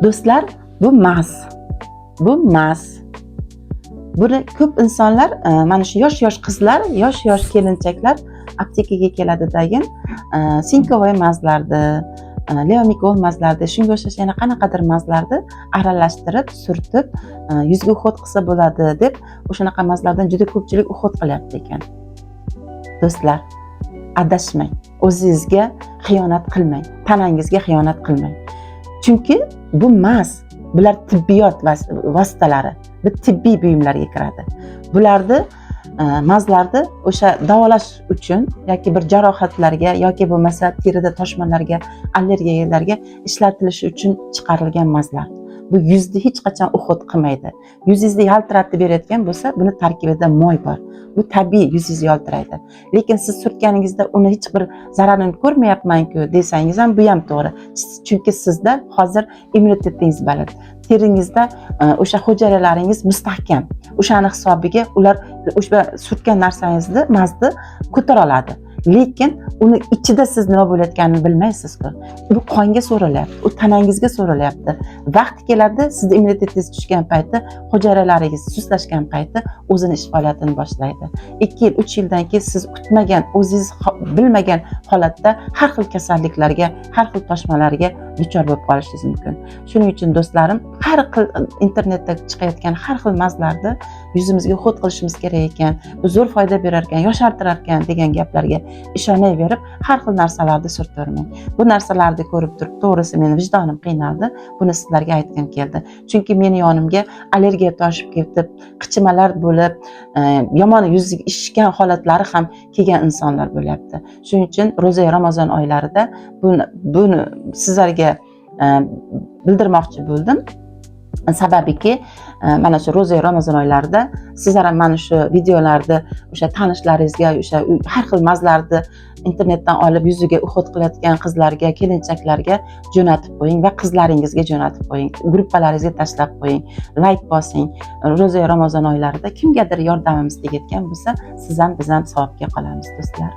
Do'stlar, bu mas. Bu mas. Buni ko'p insonlar, mana shu yosh qizlar, yosh kelinchaklar aptekaga keladidagi sinkovoy mazlarni, leomikol mazlarni, shunga o'xshash yana qanaqadir mazlarni aralashtirib, surtib, yuzga uxot qilsa bo'ladi deb o'shanaqa mazlardan juda ko'pchilik uxot qilyapti ekan. Do'stlar, adashmang. O'zingizga xiyonat qilmang, tanangizga xiyonat qilmang. Chunki bu mas, bular tibbiyot vositalari, bu tibbiy buyumlarga kiradi. Bularni mazlarni o'sha davolash uchun yoki bir jarohatlarga yoki bo'lmasa terida toshmalarga, allergiyalarga ishlatilishi uchun chiqarilgan mazlar. Bu yuzni hech qachon uxot qilmaydi. Yuzingizni yaltiratib berayotgan bo'lsa, buni tarkibida moy bor. Bu tabiiy yuzingiz yaltiraydi. Lekin siz surtganingizda uni hech bir zararini ko'rmayapman-ku desangiz ham bu ham to'g'ri. Chunki sizda hozir immunitetingiz baland. Teringizda o'sha hujayralaringiz mustahkam. O'shani hisobiga ular o'sha surtgan narsangizni, mazni ko'tara oladi. Lekin uni ichida siz nima bo'layotganini bilmaysiz-ku. Bu qonga so'ralyapti, u tanangizga so'ralyapti. Vaqt keladi, sizning immunitetingiz tushgan payti, hujayralaringiz sustlashgan payti o'zini ish faoliyatini boshlaydi. 2 yil, 3 yildan keyin siz kutmagan, o'zingiz bilmagan holatda har xil kasalliklarga, har xil toshmalarga duchor bo'lib qolishingiz mumkin. Shuning uchun do'stlarim, har xil internetda chiqayotgan har xil mazlarni yuzimizga uxot qilishimiz kerak ekan, bu zo'r foyda berar ekan, yoshartirar ekan degan gaplarga ishonaverib, har xil narsalarni surtavermang. Bu narsalarni ko'rib turib, to'g'risi meni vijdonim qiynaldi. Buni sizlarga aytgim keldi. Chunki meni yonimga allergiya toshib ketib, qichimalar bo'lib, yomon yuziga ishgan holatlari ham kelgan insonlar bo'lyapti. Shuning uchun ro'za Ramazon oylarida buni sizlarga bildirmoqchi bo'ldim. Sababiki mana shu ro'za Ramazon oylarida sizlar ham mana shu videolarni o'sha tanishlaringizga, o'sha har xil mazlarni internetdan olib yuziga uxot qilayotgan qizlarga, kelinchaklarga jo'natib qo'ying va qizlaringizga jo'natib qo'ying. Gruppalaringizga tashlab qo'ying. Like bosing. Ro'za Ramazon oylarida kimgadir yordamimiz tegayotgan bo'lsa, siz ham biz ham savobga qolamiz, do'stlar.